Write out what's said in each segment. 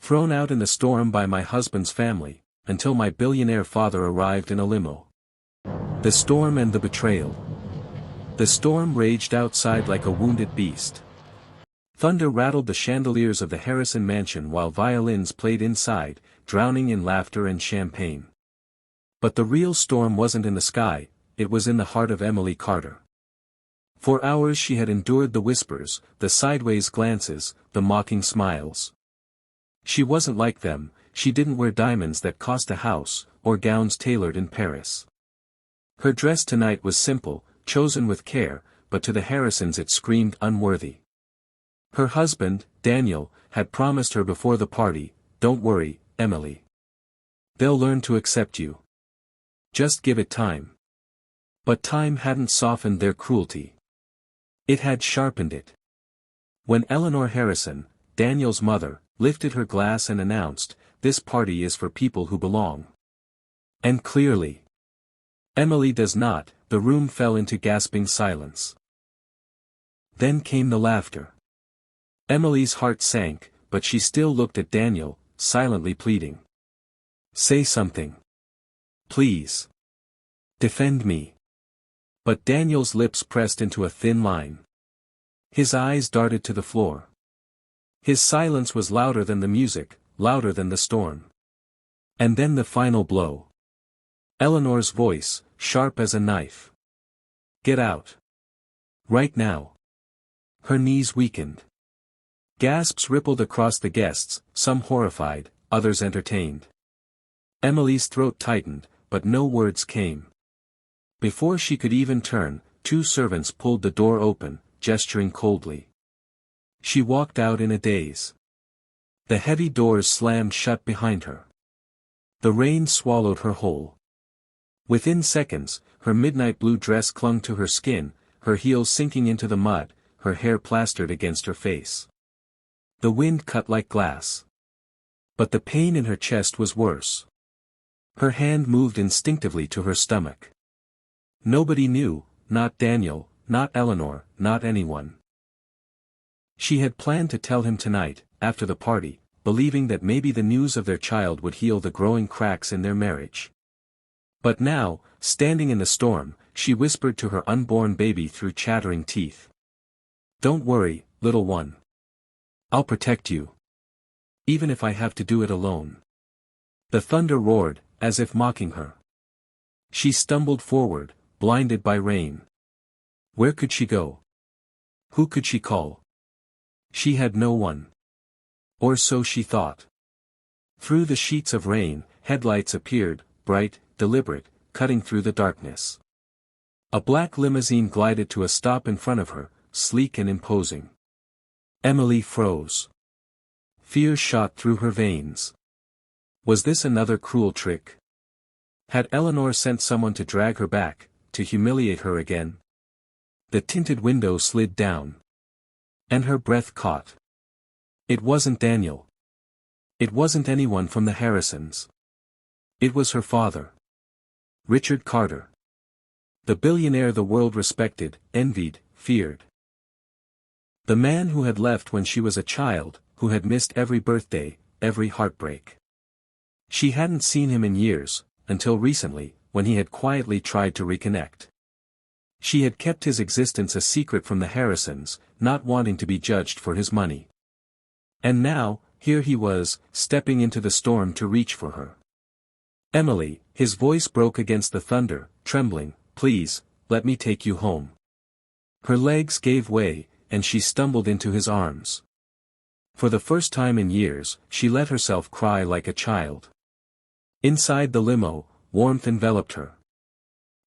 Thrown out in the storm by my husband's family, until my billionaire father arrived in a limo. The storm and the betrayal. The storm raged outside like a wounded beast. Thunder rattled the chandeliers of the Harrison mansion while violins played inside, drowning in laughter and champagne. But the real storm wasn't in the sky, it was in the heart of Emily Carter. For hours she had endured the whispers, the sideways glances, the mocking smiles. She wasn't like them, she didn't wear diamonds that cost a house, or gowns tailored in Paris. Her dress tonight was simple, chosen with care, but to the Harrisons it screamed unworthy. Her husband, Daniel, had promised her before the party, "Don't worry, Emily. They'll learn to accept you. Just give it time." But time hadn't softened their cruelty. It had sharpened it. When Eleanor Harrison, Daniel's mother, lifted her glass and announced, "This party is for people who belong." And clearly. Emily does not, the room fell into gasping silence. Then came the laughter. Emily's heart sank, but she still looked at Daniel, silently pleading. "Say something. Please. Defend me." But Daniel's lips pressed into a thin line. His eyes darted to the floor. His silence was louder than the music, louder than the storm. And then the final blow. Eleanor's voice, sharp as a knife. "Get out. Right now." Her knees weakened. Gasps rippled across the guests, some horrified, others entertained. Emily's throat tightened, but no words came. Before she could even turn, two servants pulled the door open, gesturing coldly. She walked out in a daze. The heavy doors slammed shut behind her. The rain swallowed her whole. Within seconds, her midnight blue dress clung to her skin, her heels sinking into the mud, her hair plastered against her face. The wind cut like glass. But the pain in her chest was worse. Her hand moved instinctively to her stomach. Nobody knew, not Daniel, not Eleanor, not anyone. She had planned to tell him tonight, after the party, believing that maybe the news of their child would heal the growing cracks in their marriage. But now, standing in the storm, she whispered to her unborn baby through chattering teeth. "Don't worry, little one. I'll protect you. Even if I have to do it alone." The thunder roared, as if mocking her. She stumbled forward, blinded by rain. Where could she go? Who could she call? She had no one. Or so she thought. Through the sheets of rain, headlights appeared, bright, deliberate, cutting through the darkness. A black limousine glided to a stop in front of her, sleek and imposing. Emily froze. Fear shot through her veins. Was this another cruel trick? Had Eleanor sent someone to drag her back, to humiliate her again? The tinted window slid down. And her breath caught. It wasn't Daniel. It wasn't anyone from the Harrisons. It was her father. Richard Carter. The billionaire the world respected, envied, feared. The man who had left when she was a child, who had missed every birthday, every heartbreak. She hadn't seen him in years, until recently, when he had quietly tried to reconnect. She had kept his existence a secret from the Harrisons, not wanting to be judged for his money. And now, here he was, stepping into the storm to reach for her. "Emily," his voice broke against the thunder, trembling, "please, let me take you home." Her legs gave way, and she stumbled into his arms. For the first time in years, she let herself cry like a child. Inside the limo, warmth enveloped her.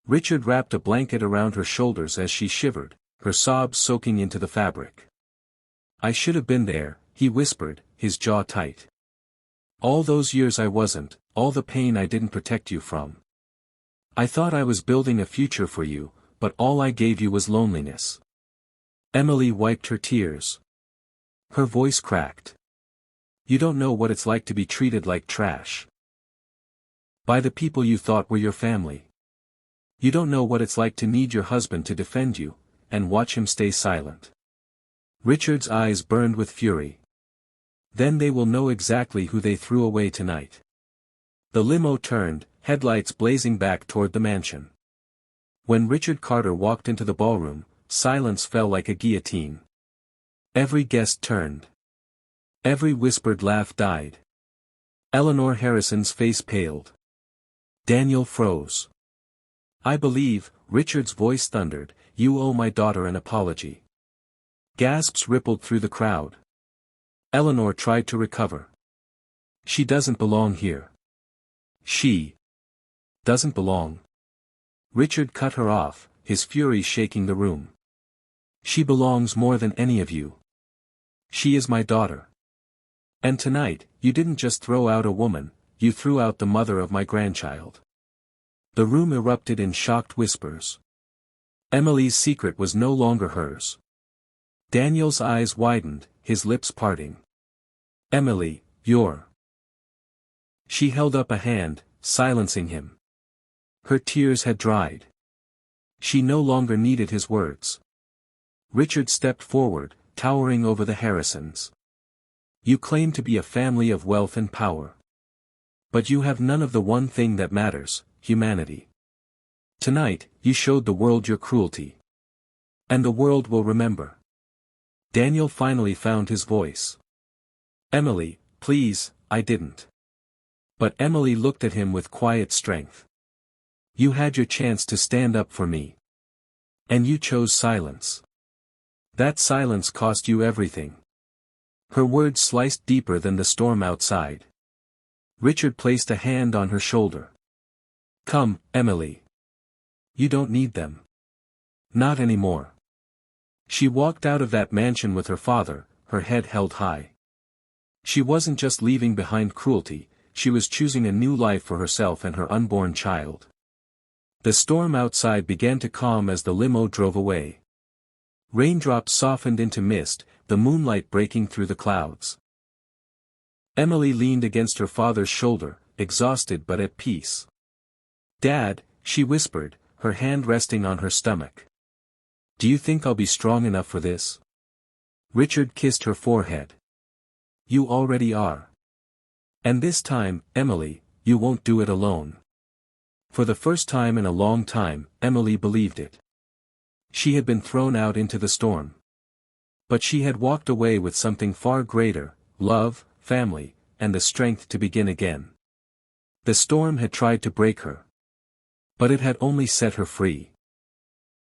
Richard wrapped a blanket around her shoulders as she shivered, her sobs soaking into the fabric. "I should have been there," he whispered, his jaw tight. "All those years I wasn't, all the pain I didn't protect you from. I thought I was building a future for you, but all I gave you was loneliness." Emily wiped her tears. Her voice cracked. "You don't know what it's like to be treated like trash. By the people you thought were your family. You don't know what it's like to need your husband to defend you, and watch him stay silent." Richard's eyes burned with fury. Then they will know exactly who they threw away tonight. The limo turned, headlights blazing back toward the mansion. When Richard Carter walked into the ballroom, silence fell like a guillotine. Every guest turned. Every whispered laugh died. Eleanor Harrison's face paled. Daniel froze. "I believe," Richard's voice thundered, "you owe my daughter an apology." Gasps rippled through the crowd. Eleanor tried to recover. "She doesn't belong here. She doesn't belong." Richard cut her off, his fury shaking the room. "She belongs more than any of you. She is my daughter. And tonight, you didn't just throw out a woman, you threw out the mother of my grandchild." The room erupted in shocked whispers. Emily's secret was no longer hers. Daniel's eyes widened, his lips parting. "Emily, you're—" She held up a hand, silencing him. Her tears had dried. She no longer needed his words. Richard stepped forward, towering over the Harrisons. "You claim to be a family of wealth and power. But you have none of the one thing that matters, humanity. Tonight, you showed the world your cruelty. And the world will remember." Daniel finally found his voice. "Emily, please, I didn't." But Emily looked at him with quiet strength. "You had your chance to stand up for me. And you chose silence. That silence cost you everything." Her words sliced deeper than the storm outside. Richard placed a hand on her shoulder. "Come, Emily. You don't need them. Not anymore." She walked out of that mansion with her father, her head held high. She wasn't just leaving behind cruelty, she was choosing a new life for herself and her unborn child. The storm outside began to calm as the limo drove away. Raindrops softened into mist, the moonlight breaking through the clouds. Emily leaned against her father's shoulder, exhausted but at peace. "Dad," she whispered, her hand resting on her stomach. "Do you think I'll be strong enough for this?" Richard kissed her forehead. "You already are. And this time, Emily, you won't do it alone." For the first time in a long time, Emily believed it. She had been thrown out into the storm. But she had walked away with something far greater: love, family, and the strength to begin again. The storm had tried to break her. But it had only set her free.